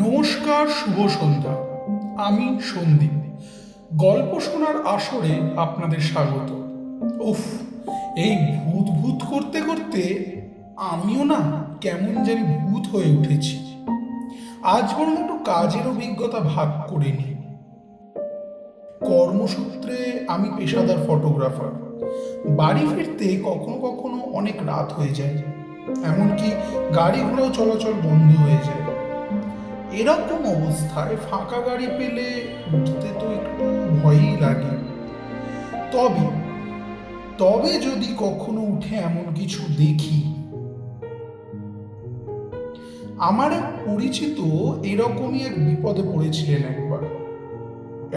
নমস্কার, শুভ সন্ধ্যা। আমি সন্দীপ। গল্প শোনার আসরে আপনাদের স্বাগত। উফ, এই ভূত ভূত করতে করতে আমিও না কেমন জানি ভূত হয়ে উঠেছি। আজ বরং একটু কাজের অভিজ্ঞতা ভাগ করে নিই। কর্মসূত্রে আমি পেশাদার ফটোগ্রাফার। বাড়ি ফিরতে কখনো কখনো অনেক রাত হয়ে যায়, এমনকি গাড়ি ঘোড়াও চলাচল বন্ধ হয়ে যায়। এরকম অবস্থায় ফাঁকা গাড়ি পেলে উঠতে তো একটু ভয়ই লাগে। তবে তবে যদি কখনো উঠে এমন কিছু দেখি। আমার এক পরিচিত এরকমই এক বিপদে পড়েছিলেন একবার।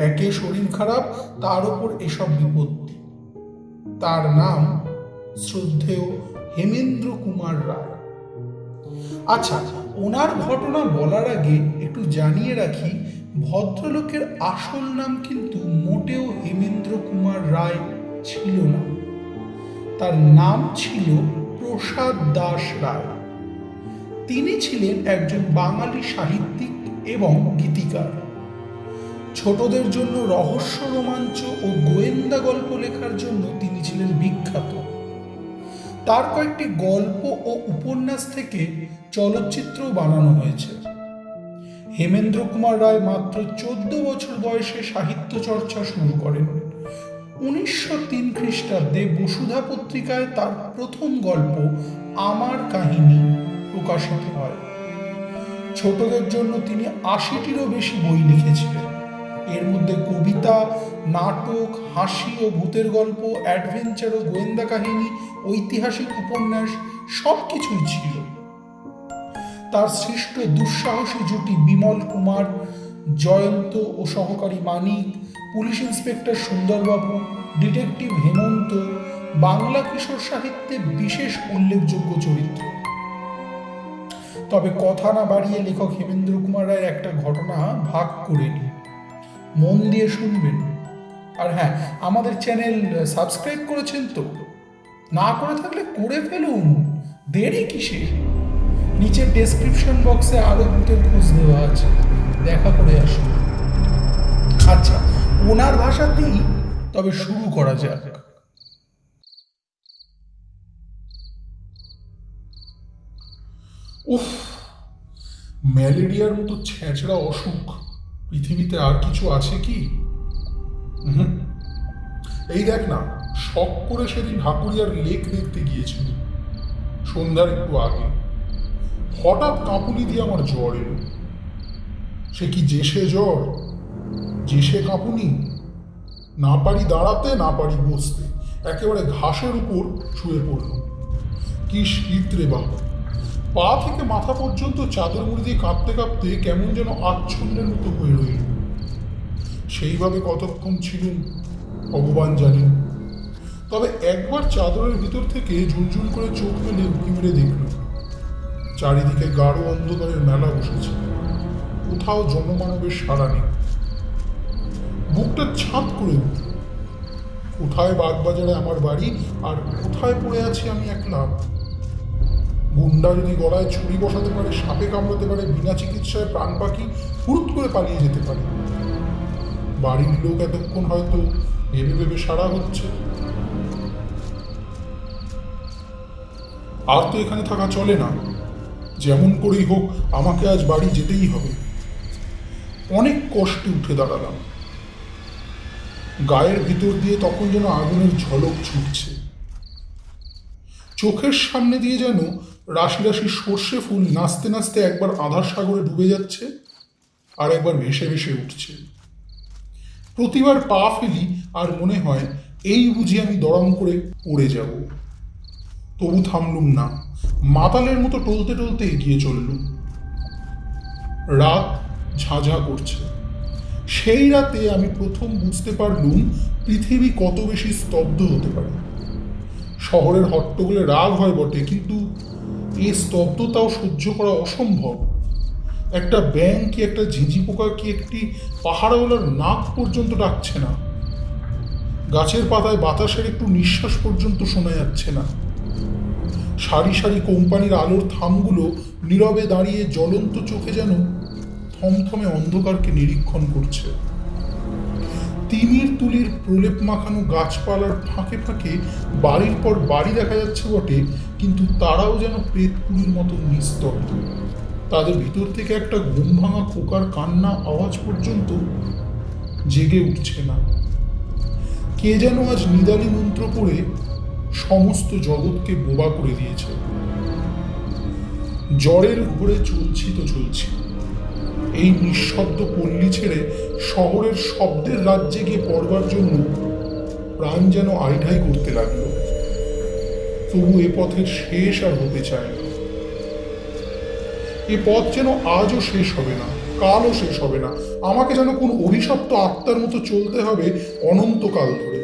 একে শরীর খারাপ, তার ওপর এসব বিপত্তি। তার নাম শ্রদ্ধেয় হেমেন্দ্র কুমার রায়। আচ্ছা, ওনার ঘটনা বলার আগে একটু জানিয়ে রাখি, ভদ্রলোকের আসল নাম কিন্তু মোটেও হেমেন্দ্র কুমার রায় ছিল না। তার নাম ছিল প্রসাদ দাস রায়। তিনি ছিলেন একজন বাঙালি সাহিত্যিক এবং গীতিকার। ছোটদের জন্য রহস্য, রোমাঞ্চ ও গোয়েন্দা গল্প লেখার জন্য তিনি ছিলেন বিখ্যাত। তার কয়েকটি গল্প ও উপন্যাস থেকে চলচ্চিত্রও বানানো হয়েছে। হেমেন্দ্র কুমার রায় মাত্র 14 বছর বয়সে সাহিত্য চর্চা শুরু করেন। 1903 খ্রিস্টাব্দে বসুধা পত্রিকায় তার প্রথম গল্প আমার কাহিনী প্রকাশিত হয়। ছোটদের জন্য তিনি 80টিরও বেশি বই লিখেছিলেন। এর মধ্যে কবিতা, নাটক, হাসি ও ভূতের গল্প, অ্যাডভেঞ্চার ও গোয়েন্দা কাহিনী, ঐতিহাসিক উপন্যাস সব কিছুই ছিল। তার সৃষ্ট দুঃসাহসী জুটি বিমল কুমার, জয়ন্ত ও সহকারী মানিক, পুলিশ ইন্সপেক্টর সুন্দরবাবু, ডিটেকটিভ হেমন্ত বাংলা কিশোর সাহিত্যে বিশেষ উল্লেখযোগ্য চরিত্র। তবে কথা না বাড়িয়ে লেখক হেমেন্দ্র কুমার রায়ের একটা ঘটনা ভাগ করে নিই, মন দিয়ে শুনবেন। আর হ্যাঁ, আমাদের চ্যানেল সাবস্ক্রাইব করেছেন তো? না করে থাকলে করে ফেলুন, দেরি কিসে? নিচের ডেসক্রিপশন বক্সে আরো ভূতের খোঁজ দেওয়া আছে, দেখা করে আসুন। আচ্ছা, ওনার ভাষাতেই তবে শুরু করা যাক। উফ, ম্যালেরিয়ার মতো ছেঁচড়া অসুখ পৃথিবীতে আর কিছু আছে কি? হুম, এই দেখ না, শখ করে সেদিন ঢাকুরিয়ার লেক দেখতে গিয়েছিল সন্ধ্যার একটু আগে। হঠাৎ কাঁপুনি দিয়ে আমার জ্বর এলো। সে কি জেসে জ্বর, জেসে কাঁপুনি। না পারি দাঁড়াতে, না পারি বসতে, একেবারে ঘাসের উপর শুয়ে পড়ল। কি শীত রে বাবা! পা থেকে মাথা পর্যন্ত চাদর মুড়ি দিয়ে কাঁপতে কাঁপতে কেমন যেন আচ্ছন্নের মতো হয়ে রইল। সেইভাবে কতক্ষণ ছিলুম ভগবান জানেন। তবে একবার চাদরের ভিতর থেকে ঝুলঝুল করে চোখ মেলে উঁকি মেরে দেখল, চারিদিকে গাঢ় অন্ধকারের মেলা বসেছে। কোথাও জনমানবের সাড়া নেই। বুকটা ছাদ করে উঠল। কোথায় বাগবাজারে আমার বাড়ি, আর কোথায় পড়ে আছি আমি একলা? গুন্ডা যদি গলায় ছুরি বসাতে পারে, সাপে কামড়াতে পারে, বিনা চিকিৎসায় প্রাণ পাখি হুড়ুট করে পালিয়ে যেতে পারে। বাড়ির লোক এতক্ষণ হয়তো ভেবে ভেবে সারা হচ্ছে। আর তো এখানে থাকা চলে না, যেমন করেই হোক আমাকে আজ বাড়ি যেতেই হবে। অনেক কষ্টে উঠে দাঁড়ালাম। গায়ের ভিতর দিয়ে তখন যেন আগুনের ঝলক ছুটছে। চোখের সামনে দিয়ে যেন রাশি রাশি সর্ষে ফুল নাচতে নাচতে একবার আধার সাগরে ডুবে যাচ্ছে, আর একবার ভেসে ভেসে উঠছে। প্রতিবার পা ফেলি আর মনে হয় এই বুঝি আমি দড়াম করে পড়ে যাব। তবু থামলুম না, মাতালের মতো টলতে টলতে এগিয়ে চললুম। রাত ঝাঁঝা করছে। সেই রাতে আমি প্রথম বুঝতে পারলুম পৃথিবী কত বেশি স্তব্ধ হতে পারে। শহরের হট্টগোলে রাগ হয় বটে, কিন্তু এই স্তব্ধতাও সহ্য করা অসম্ভব। একটা ব্যাঙ কি, একটা ঝিঁঝি পোকা কি একটি পাহাড়ওয়ালার নাক পর্যন্ত ডাকছে না। গাছের পাতায় বাতাসের একটু নিঃশ্বাস পর্যন্ত শোনা যাচ্ছে না। সারি সারি কোম্পানির আলোর থামগুলো নীরবে দাঁড়িয়ে জ্বলন্ত চোখে যেন থমথমে অন্ধকারকে নিরীক্ষণ করছে। তিমির তুলির প্রলেপ মাখানো গাছপালার ফাঁকে ফাঁকে বাড়ির পর বাড়ি দেখা যাচ্ছে বটে, কিন্তু তারাও যেন প্রেতপুরীর মতো নিস্তব্ধ। তাদের ভিতর থেকে একটা ঘুম ভাঙা খোকার কান্না আওয়াজ পর্যন্ত জেগে উঠছে না। কে যেন আজ নিদানি মন্ত্র পড়ে সমস্ত জগৎকে বোবা করে দিয়েছে। জ্বরের ঘোরে চলছি তো চলছি। এই নিঃশব্দ পল্লী ছেড়ে শহরের শব্দের রাজ্যে গিয়ে পড়বার জন্য প্রাণ যেন আইঢাই করতে লাগলো। তবু এ পথের শেষ আর হতে চায় না। এ পথ যেন আজও শেষ হবে না, কালও শেষ হবে না। আমাকে যেন কোন অভিশপ্ত আত্মার মতো চলতে হবে অনন্তকাল ধরে।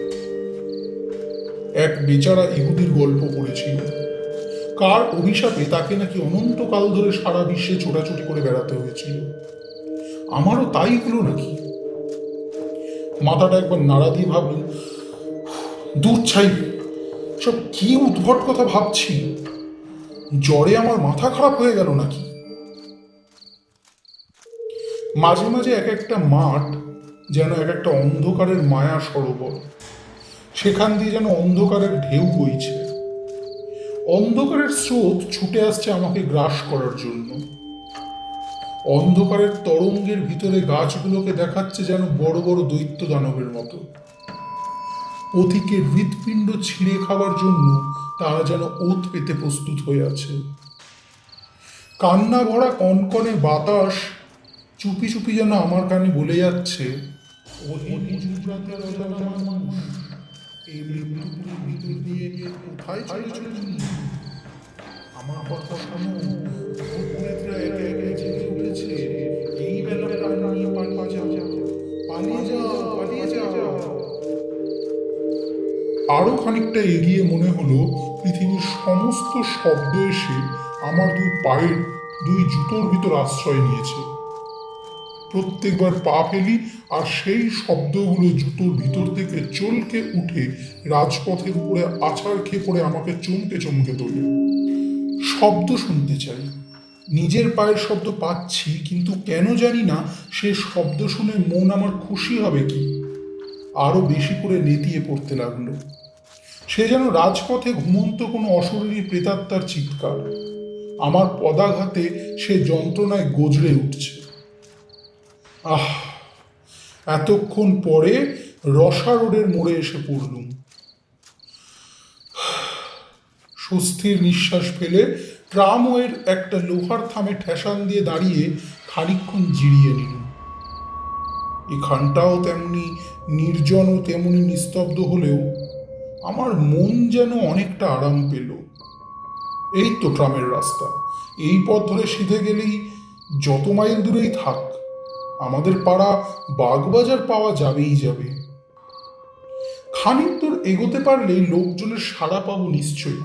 এক বেচারা ইহুদির গল্প পড়েছিল, কার অভিশাপে তাকে নাকি অনন্তকাল ধরে সারা বিশ্বে ছোটাছুটি করে বেড়াতে হয়েছিল। আমারও তাই হলো নাকি? মাথাটা একবার নাড়া দিয়ে ভাবলুম, দূর ছাই, সব কি উদ্ভট কথা ভাবছি। জ্বরে আমার মাথা খারাপ হয়ে গেল নাকি? মাঝে মাঝে এক একটা মাঠ যেন এক একটা অন্ধকারের মায়া সরোবর। সেখান দিয়ে যেন অন্ধকারের ঢেউ বইছে। অন্ধকারের স্রোত ছুটে আসছে আমাকে গ্রাস করার জন্য। অন্ধকারের তরঙ্গের ভিতরে গাছগুলোকে দেখাচ্ছে যেন বড় বড় দৈত্য দানবের মতো। পথিকের হৃৎপিণ্ড ছিঁড়ে খাওয়ার জন্য তারা যেন ওত পেতে প্রস্তুত হয়ে আছে। কান্না ভরা কনকনে বাতাস চুপি চুপি যেন আমার কানে বলে যাচ্ছে, এই মৃত্যুপুরীর ভিতর দিয়ে কোথায় চলেছ তুমি? আমার কথা শোনো, ভূতপ্রেতরা একে একে জেগে উঠেছে। এই বেলা প্রাণ নিয়ে পালিয়ে যাও, পালিয়ে যাও, পালিয়ে যাও। আরো খানিকটা এগিয়ে মনে হলো পৃথিবীর সমস্ত শব্দ এসে আমার দুই পায়ের দুই জুতোর ভিতর আশ্রয় নিয়েছে। প্রত্যেকবার পা ফেলি আর সেই শব্দগুলো জুতোর ভিতর থেকে চলকে উঠে রাজপথের উপরে আছাড় খেয়ে পড়ে আমাকে চমকে চমকে তোলে। শব্দ শুনতে চাই, নিজের পায়ের শব্দ পাচ্ছি, কিন্তু কেন জানি না সে শব্দ শুনে মন আমার খুশি হবে কি আরো বেশি করে নেতিয়ে পড়তে লাগলো। সে যেন রাজপথে ঘুমন্ত কোনো অশরীরী প্রেতাত্মার চিৎকার। আমার পদাঘাতে সে যন্ত্রণায় গজরে উঠছে। আহ, এতক্ষণ পরে রসা রোডের মোড়ে এসে পড়লুম। স্বস্তির নিঃশ্বাস ফেলে ট্রামওয়ের একটা লোহার থামে ঠেসান দিয়ে দাঁড়িয়ে খানিকক্ষণ জিরিয়ে নিলুম। এখানটাও তেমনি নির্জন ও তেমনি নিস্তব্ধ হলেও আমার মন যেন অনেকটা আরাম পেল। এই তো ট্রামের রাস্তা, এই পথ ধরে সিধে গেলেই যত মাইল দূরেই থাক আমাদের পাড়া বাগবাজার পাওয়া যাবেই যাবে। খানিক দূর এগোতে পারলেই লোকজনের সাড়া পাবো নিশ্চয়ই।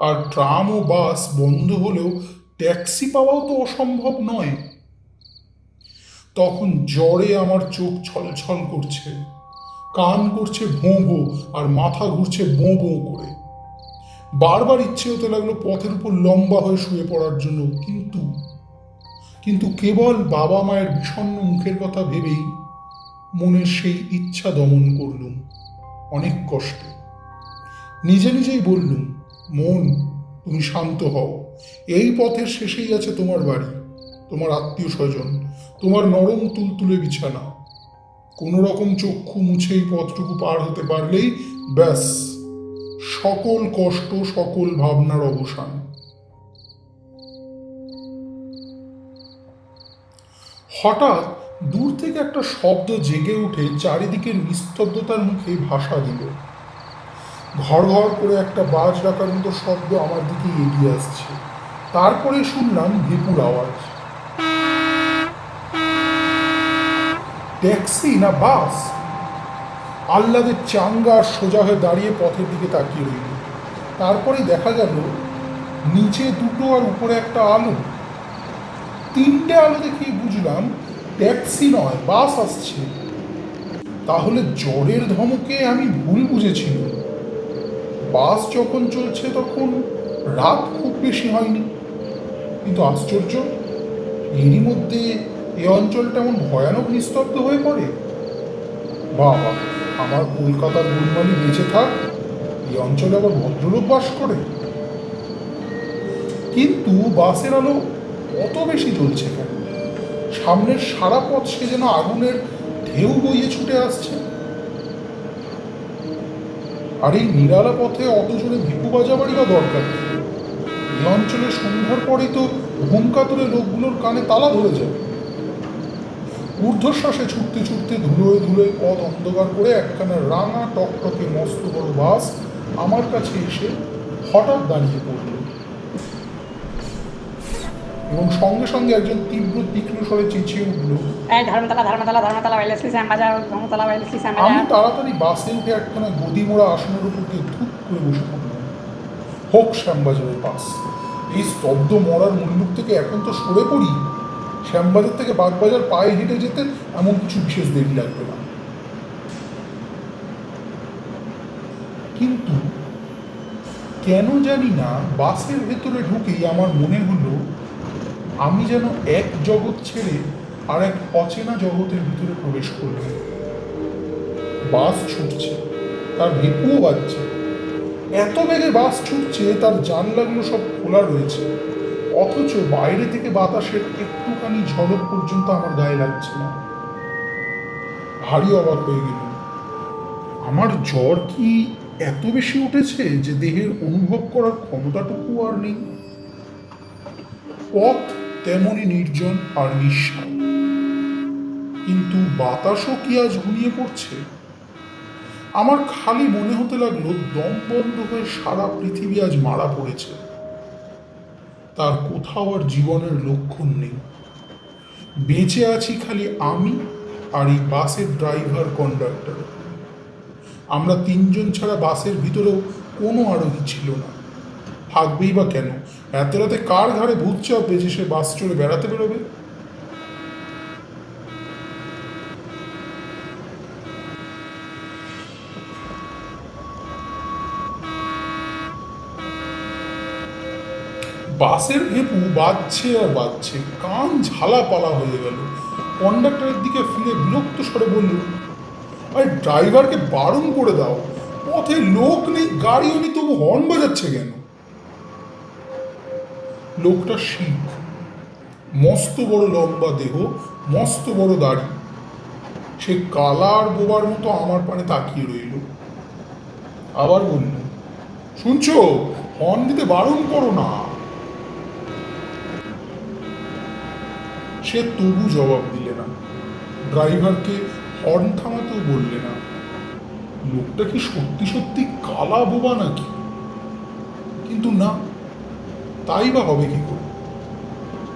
আর ট্রাম ও বাস বন্ধ হলেও ট্যাক্সি পাওয়াও তো অসম্ভব নয়। তখন জ্বরে আমার চোখ ছলছল করছে, কান করছে ভোঁ ভোঁ, আর মাথা ঘুরছে বোঁ বোঁ করে। বারবার ইচ্ছে হতে লাগলো পথের উপর লম্বা হয়ে শুয়ে পড়ার জন্য, কিন্তু কেবল বাবা মায়ের বিষণ্ণ মুখের কথা ভেবেই মনের সেই ইচ্ছা দমন করলুম অনেক কষ্টে। নিজে নিজেই বললুম, মন, তুমি শান্ত হও। এই পথের শেষেই আছে তোমার বাড়ি, তোমার আত্মীয় স্বজন, তোমার নরম তুলতুলে বিছানা। কোনো রকম চক্ষু মুছে এই পথটুকু পার হতে পারলেই ব্যাস, সকল কষ্ট, সকল ভাবনার অবসান। হঠাৎ দূর থেকে একটা শব্দ জেগে উঠে চারিদিকের নিস্তব্ধতার মুখে ভাষা দিল। ঘর ঘর করে একটা বাজ ডাকার মতো শব্দ আমার দিকে এগিয়ে আসছে। তারপরে শুনলাম ভেপুর আওয়াজ। ট্যাক্সি না বাস? আহ্লাদের চাঙ্গা সোজা হয়ে দাঁড়িয়ে পথের দিকে তাকিয়ে রইল। তারপরে দেখা গেল নিচে দুটো আর উপরে একটা আলো। তিনটে আলো দেখেই বুঝলাম ট্যাক্সি নয়, বাস আসছে। তাহলে জ্বরের ধমকে আমি ভুল বুঝেছিলাম। বাস যখন চলছে তখন রাত খুব বেশি হয়নি, কিন্তু আশ্চর্য, এরই মধ্যে এ অঞ্চলটা এমন ভয়ানক নিস্তব্ধ হয়ে পড়ে। বাবা, আমার কলকাতার গোলমালি বেঁচে থাক, এই অঞ্চলে আবার ভদ্রলোক বাস করে। কিন্তু বাসের আলো অত বেশি জ্বলছে কেন? সামনের সারা পথ সে যেন আগুনের ঢেউ বইয়ে ছুটে আসছে। আর এই নিরালা পথে অত জোরে ভিপু বাজাবারই বা দরকার কি? এই অঞ্চলে সন্ধ্যার পরেই তো ঘুমকাতুরে লোকগুলোর কানে তালা ধরে যায়। ঊর্ধ্বশ্বাসে ছুটতে ছুটতে ধুলোয় ধুলোয় পথ অন্ধকার করে একখানা রাঙা টকটকে মস্ত বড় বাস আমার কাছে এসে হঠাৎ দাঁড়িয়ে পড়ল, এবং সঙ্গে সঙ্গে একজন তীব্র তীক্ষ্ণ স্বরে চেঁচিয়ে উঠল, এই ধর্মতলা ধর্মতলা ধর্মতলা ওয়েলেসলি শ্যামবাজার, ধর্মতলা ওয়েলেসলি আমি শ্যামবাজার। তাড়াতাড়ি বাসে উঠে একখানা গদি মোড়া আসনের উপর দিয়ে ধূপ করে বসে পড়লাম। হোক শ্যামবাজারের বাস, এই স্তব্ধ মরার মুলুক থেকে এখন তো সরে পড়ি। শ্যামবাজার থেকে বাগবাজার পায়ে হেঁটে যেতে এমন কিছু বিশেষ দেরি লাগবে না। কিন্তু কেন জানি না বাসের ভেতরে ঢুকেই আমার মনে হলো আমি যেন এক জগৎ ছেড়ে আর এক অচেনা জগতের ভিতরে প্রবেশ করলাম। বাস ছুটছে, তার ভেপুও বাজছে। এত বেগে বাস ছুটছে তার জানলাগুলো সব খোলা রয়েছে, অথচ বাইরে থেকে বাতাসের একটুখানি ঝলক পর্যন্ত আমার গায়ে লাগছে না। ভারী অবাক হয়ে গেল। আমার জ্বর কি এত বেশি উঠেছে যে দেহের অনুভব করার ক্ষমতাটুকু আর নেই? পথ তেমনই নির্জন আর নিঃশ্বাস, কিন্তু বাতাসও কি আজ ঘুমিয়ে পড়ছে? আমার খালি মনে হতে লাগলো দম বন্ধ হয়ে সারা পৃথিবী আজ মারা পড়েছে, তার কোথাও আর জীবনের লক্ষণ নেই। বেঁচে আছি খালি আমি আর এই বাসের ড্রাইভার কন্ডাক্টর। আমরা তিনজন ছাড়া বাসের ভিতরেও কোনো আরোহী ছিল না। থাকবেই বা কেন? এত রাতে কার ঘাড়ে ভূত চাপবে যে সে বাস চড়ে বেড়াতে বেরোবে? বাসের ভেপু বাজছে আর বাজছে, কান ঝালা পালা হয়ে গেল। কন্ডাক্টরের দিকে ফিরে বিরক্ত স্বরে বলল, আরে ড্রাইভারকে বারণ করে দাও, পথে লোক নেই, গাড়িও নেই, তবু হর্ন বাজাচ্ছে কেন? লোকটা শিখ, মস্ত বড় লম্বা দেহ, মস্ত বড় দাড়ি। সে কালা আর বোবার মতো আমার পানে তাকিয়ে রইল। আবার বলল, শুনছো, হর্ন দিতে বারণ করো না। সে তবু জবাব দিলে না, ড্রাইভারকে হর্ন থামাতেও বললে না। লোকটা কি সত্যি সত্যি কালা বোবা নাকি? কিন্তু না, তাই বা হবে কি করে?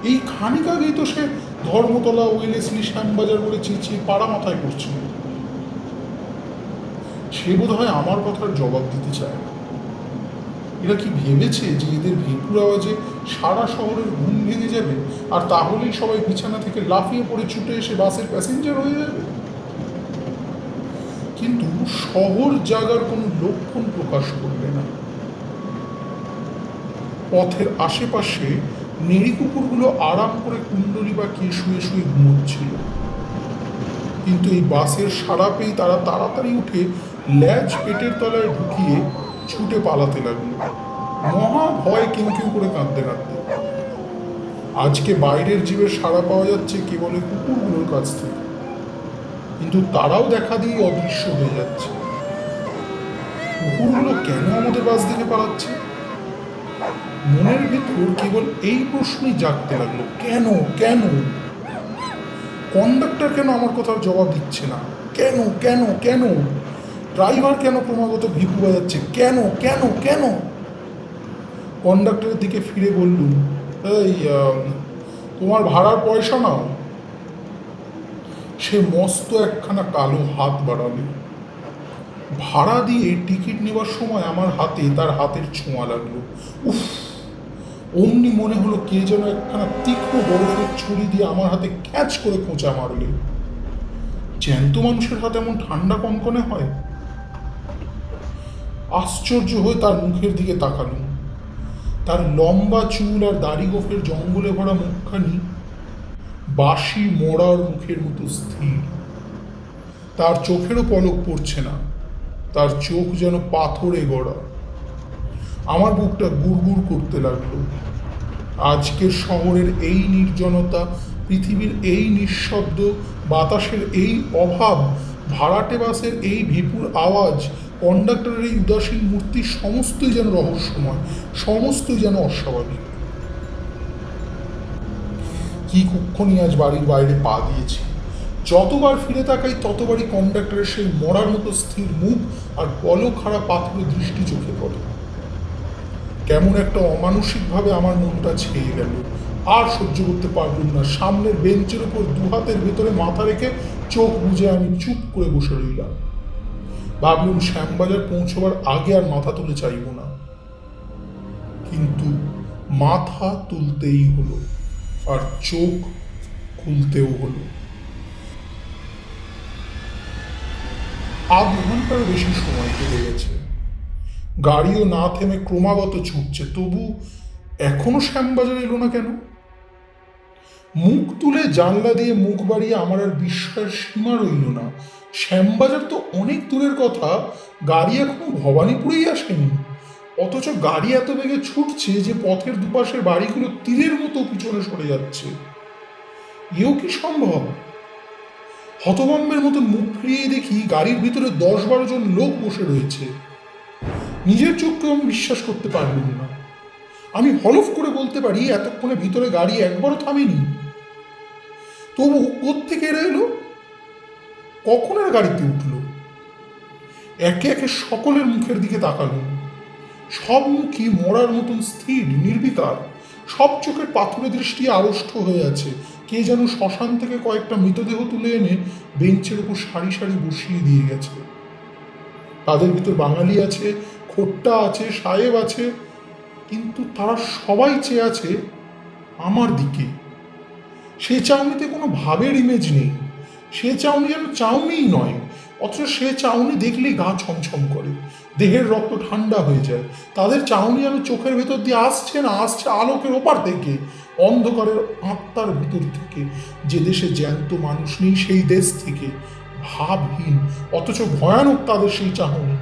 এই খানিক আগেই তো সে ধর্মতলা ওয়েলেসলি শ্যামবাজার বলে চেঁচিয়ে পাড়া মাথায় করছিল। সে বোধ হয় আমার কথার জবাব দিতে চায় না। এরা কি ভেবেছে যে এদের ভেপুর আওয়াজে সারা শহরের ঘুম ভেঙে যাবে, আর তাহলেই সবাই বিছানা থেকে লাফিয়ে পড়ে ছুটে এসে বাসের প্যাসেঞ্জার হয়ে যাবে? কিন্তু শহর জাগার কোনো লক্ষণ প্রকাশ করবে না। পথের আশেপাশে নেড়ি কুকুরগুলো আরাম করে কুণ্ডলি বাঁকিয়ে শুয়ে শুয়ে ঘুমোচ্ছিল। কিন্তু এই বাসের সাড়া পেয়ে তারা তাড়াতাড়ি উঠে ল্যাজ পেটের তলায় ঢুকিয়ে ছুটে পালাতে লাগলো, মহা ভয় কেউ কেউ করে কাঁদতে কাঁদতে। আজকে বাইরের জীবের সাড়া পাওয়া যাচ্ছে কেবল এই কুকুরগুলোর কাছ থেকে, কিন্তু তারাও দেখা দিয়ে অদৃশ্য হয়ে যাচ্ছে। কুকুরগুলো কেন আমাদের বাস দেখে পালাচ্ছে? মনের ভেতর কেবল এই প্রশ্নই জাগতে লাগলো, কেন কেন? কন্ডাক্টর কেন আমার কথার জবাব দিচ্ছে না? কেন কেন কেন? ড্রাইভার কেন ক্রমাগত ভিপু বাজাচ্ছে? কেন কেন কেন? কন্ডাক্টরের দিকে ফিরে বললুম, এই তোমার ভাড়ার পয়সা নাও। সে মস্ত একখানা কালো হাত বাড়ালে। ভাড়া দিয়ে টিকিট নেবার সময় আমার হাতে তার হাতের ছোঁয়া লাগলো। উফ, অমনি মনে হলো কে যেন একখানা তীক্ষ্ণ বরফের ছুরি দিয়ে আমার হাতে ক্যাচ করে খোঁচা মারলে। জ্যান্ত মানুষের হাতে এমন ঠান্ডা কনকনে হয়? আশ্চর্য হয়ে তার মুখের দিকে তাকালুম। তার লম্বা চুল আর দাড়ি গোফের জঙ্গলে ভরা মুখখানি বাসি মরার মুখের মতো স্থির। তার চোখেরও পলক পড়ছে না, তার চোখ যেন পাথরে গড়া। আমার বুকটা গুড়গুড় করতে লাগলো। আজকের শহরের এই নির্জনতা, পৃথিবীর এই নিঃশব্দ, বাতাসের এই অভাব, ভাড়াটে বাসের এই ভিপুর আওয়াজ, কন্ডাক্টরের এই উদাসীন মূর্তি, সমস্তই যেন রহস্যময়, সমস্তই যেন অস্বাভাবিক। কি কুক্ষণই আজ বাড়ির বাইরে পা দিয়েছি। যতবার ফিরে তাকাই ততবারই কন্ডাক্টরের সেই মরার মতো স্থির মুখ আর পলক হারা পাথরের দৃষ্টি চোখে পড়ে। কেমন একটা অমানসিকভাবে আমার মনটা ছেয়ে গেল। আর সহ্য করতে পারলাম না। সামনের বেঞ্চের উপর দুহাতের ভেতরে মাথা রেখে চোখ বুজে আমি চুপ করে বসে রইলাম। ভাবলুম শ্যামবাজার পৌঁছবার আগে আর মাথা তুলে চাইব না, কিন্তু মাথা তুলতেই হলো, আর চোখ খুলতেও হলো। আধ ঘন্টার বেশি সময় কেটে গেছে। গাড়িও না থেমে ক্রমাগত ছুটছে, তবু এখনো শ্যামবাজার এলো না কেন? মুখ তুলে জানলা দিয়ে মুখ বাড়িয়ে আমার আর বিস্ময়ের সীমা রইল না। শ্যামবাজার তো অনেক দূরের কথা, গাড়ি এখনো ভবানীপুরেই আসেনি। অথচ গাড়ি এত বেগে ছুটছে যে পথের দুপাশের বাড়িগুলো তীরের মতো পিছনে সরে যাচ্ছে। এও কি সম্ভব? হতভম্বের মতন মুখ ফিরিয়ে দেখি গাড়ির ভিতরে 10-12 জন লোক বসে রয়েছে। নিজের চোখকে আমি বিশ্বাস করতে পারলাম না। আমি হলফ করে বলতে পারি এতক্ষণে ভিতরে গাড়ি একবারও থামেনি। তবু কোত্থেকে এরা এলো? কখন এরা গাড়িতে উঠলো? একে একে সকলের মুখের দিকে তাকালুম। সব মুখই মরার মতন স্থির, নির্বিকার। সব চোখের পাথুরে দৃষ্টি আড়ষ্ট হয়ে আছে। কে যেন শ্মশান থেকে কয়েকটা মৃতদেহ তুলে এনে বেঞ্চের উপর সারি সারি বসিয়ে দিয়ে গেছে। তাদের ভিতর বাঙালি আছে, খোট্টা আছে, সাহেব আছে, কিন্তু তারা সবাই চেয়ে আছে আমার দিকে। সে চাউনিতে কোনো ভাবের ইমেজ নেই। সে চাউনি যেন চাউনিই নয়, অথচ সে চাউনি দেখলেই গা ছমছম করে, দেহের রক্ত ঠান্ডা হয়ে যায়। তাদের চাউনি যেন চোখের ভেতর দিয়ে আসছে না, আসছে আলোকের ওপার থেকে, অন্ধকারের আত্মার ভিতর থেকে। যে দেশে জ্যান্ত মানুষ নেই সেই দেশ থেকে, ভাবহীন অথচ ভয়ানক তাদের সেই চাহনি।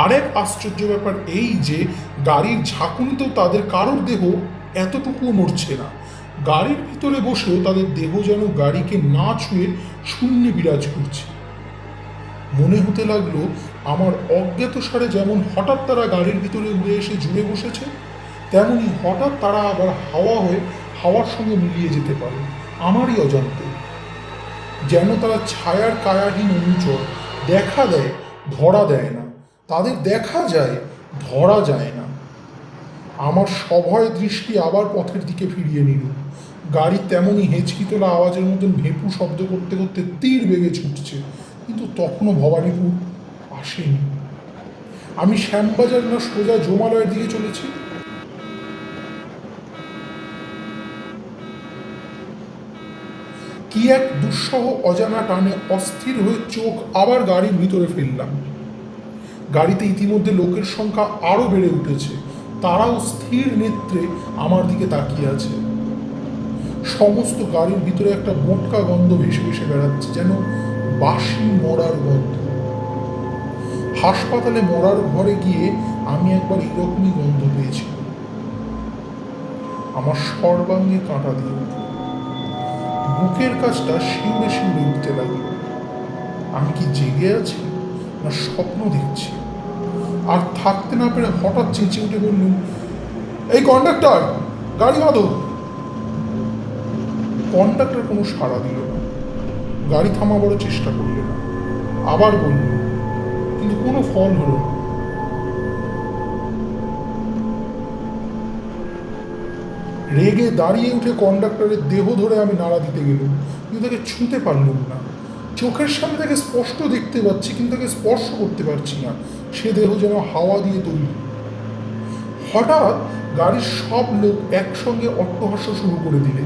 আরেক আশ্চর্য ব্যাপার এই যে গাড়ির ঝাঁকুনিতেও তাদের কারোর দেহ এতটুকুও নড়ছে না। গাড়ির ভিতরে বসেও তাদের দেহ যেন গাড়িকে না ছুঁয়ে শূন্যে বিরাজ করছে। মনে হতে লাগলো আমার অজ্ঞাত সারে যেমন হঠাৎ তারা গাড়ির ভিতরে উড়ে এসে জুড়ে বসেছে, তেমনি হঠাৎ তারা আবার হাওয়া হয়ে হাওয়ার সঙ্গে মিলিয়ে যেতে পারে আমারই অজান্তে। যেন তারা ছায়ার কায়াহীন অনুচর, দেখা দেয় ধরা দেয় না। তাদের দেখা যায়, ধরা যায় না। আমার সভয় দৃষ্টি আবার পথের দিকে ফিরিয়ে নিল। গাড়ি তেমনই হেঁচকি তোলা আওয়াজের মতন ভেপু শব্দ করতে করতে তীর বেগে ছুটছে, কিন্তু তখনও ভবানীপুর আসেনি। আমি শ্যামবাজার না সোজা জমালয়ের দিকে চলেছি। কি এক দুঃসহ অজানা টানে অস্থির হয়ে চোখ আবার গাড়ির ভিতরে ফেললাম। গাড়িতে ইতিমধ্যে লোকের সংখ্যা আরো বেড়ে উঠেছে। তারাও স্থির নেত্রে আমার দিকে তাকিয়ে আছে। সমস্ত গাড়ির ভিতরে একটা মোটকা গন্ধ ভেসে ভেসে বেড়াচ্ছে, যেন বাসি মরার গন্ধ। হাসপাতালে মরার ঘরে গিয়ে আমি একবার এরকমই গন্ধ পেয়েছিলাম। আমার সর্বাঙ্গে কাঁটা দিয়ে উঠল, বুকের কাছটা শিউরে শিউরে উঠতে লাগলো। আমি কি জেগে আছি না স্বপ্ন দেখছি? আর থাকতে না পেরে হঠাৎ চেঁচে উঠে বললুম, এই কন্ডাক্টর, গাড়ি বাঁধো। কন্ডাক্টর কোনো সাড়া দিল না, গাড়ি থামাবারও চেষ্টা করলে না। আবার বলল, কিন্তু কোনো ফল হলো না। রেগে দাঁড়িয়ে উঠে কন্ডাক্টরের দেহ ধরে আমি নাড়া দিতে গেলাম, কিন্তু তাকে ছুঁতে পারলাম না। চোখের সামনে তাকে স্পষ্ট দেখতে পাচ্ছি, কিন্তু তাকে স্পর্শ করতে পারছি না। সে দেহ যেন হাওয়া দিয়ে তৈরি। হঠাৎ গাড়ির সব লোক একসঙ্গে অট্টহাস্য শুরু করে দিলে।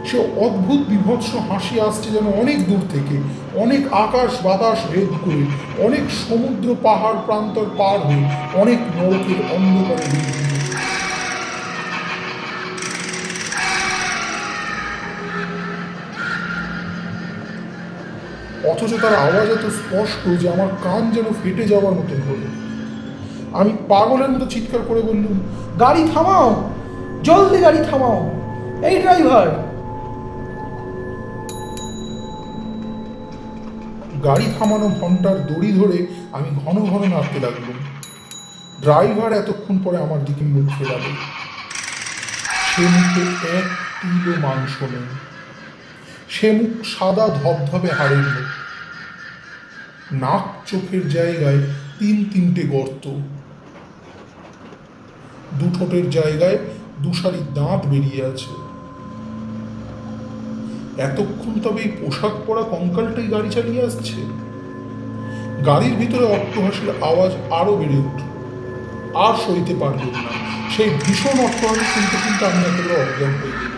সে অদ্ভুত বিভৎস হাসি আসছে যেন অনেক দূর থেকে, অনেক আকাশ বাতাস ভেদ করে, অনেক সমুদ্র পাহাড় প্রান্তর পার হয়ে, অনেক নরকের অন্ধকারে অথচ তার আওয়াজ এত স্পষ্ট যে আমার কান যেন ফেটে যাওয়ার মতন হলো। আমি পাগলের মতো চিৎকার করে বললুম, গাড়ি থামাও, জলদি গাড়ি থামাও, এই ড্রাইভার। গাড়ি থামানো ঘন্টার দড়ি ধরে আমি ঘন ঘন নাড়তে লাগলাম। ড্রাইভার এতক্ষণ পরে আমার দিকে মুখ ফেরালো। সে মুখে এক কিলো মাংস নেই। সে মুখ সাদা ধবধবে হাড়ের মুখ। নাক চোখের জায়গায় তিনটে গর্ত, দু ঠোঁটের জায়গায় দুসারি দাঁত বেরিয়ে আছে। এতক্ষণ তবে এই পোশাক পরা কঙ্কালটাই গাড়ি চালিয়ে আসছে। গাড়ির ভিতরে অট্টহাসির আওয়াজ আরো বেড়ে উঠল। আর সইতে পারলাম না। সেই ভীষণ অট্টহাসি শুনতে শুনতে আমি একেবারে অজ্ঞান হয়ে গেলাম।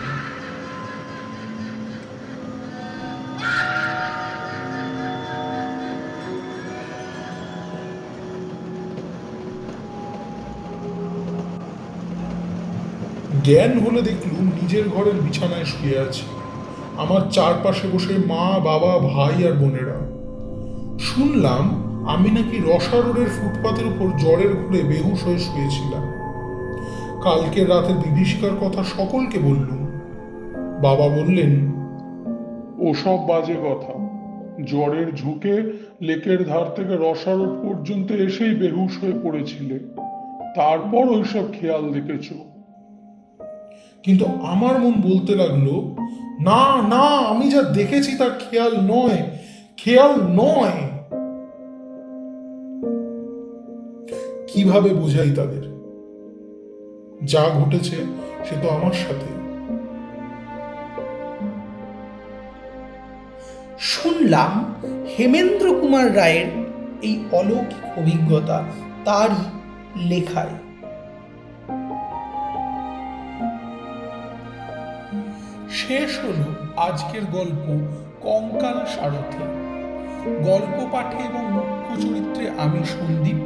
জ্ঞান হলে দেখলুম নিজের ঘরের বিছানায় শুয়ে আছি। আমার চারপাশে বসে মা, বাবা, ভাই আর বোনেরা। শুনলাম আমি নাকি রসা রোডের ফুটপাতের উপর জ্বরের ঘুরে বেহুশ হয়ে শুয়েছিলাম। কালকের রাতের বিভীষিকার কথা সকলকে বললুম। বাবা বললেন, ওসব বাজে কথা। জ্বরের ঝুঁকে লেকের ধার থেকে রসা রোড পর্যন্ত এসেই বেহুশ হয়ে পড়েছিলে, তারপর ওইসব খেয়াল দেখেছ। কিন্তু আমার মন বলতে লাগলো, না না, আমি যা দেখেছি তা খেয়াল নয়, খেয়াল নয়। কিভাবে বোঝাই তাদের? যা ঘটেছে সে তো আমার সাথে। শুনলাম হেমেন্দ্র কুমার রায়ের এই অলৌকিক অভিজ্ঞতা তারই লেখায়। শেষ হলো আজকের গল্প কঙ্কাল সারথি। গল্প পাঠে এবং মুখ্য চরিত্রে আমি সন্দীপ,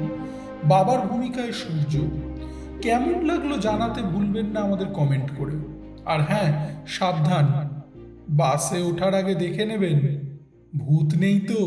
বাবার ভূমিকায় সূর্য। কেমন লাগলো জানাতে ভুলবেন না আমাদের কমেন্ট করে। আর হ্যাঁ, সাবধান, বাসে ওঠার আগে দেখে নেবেন ভূত নেই তো।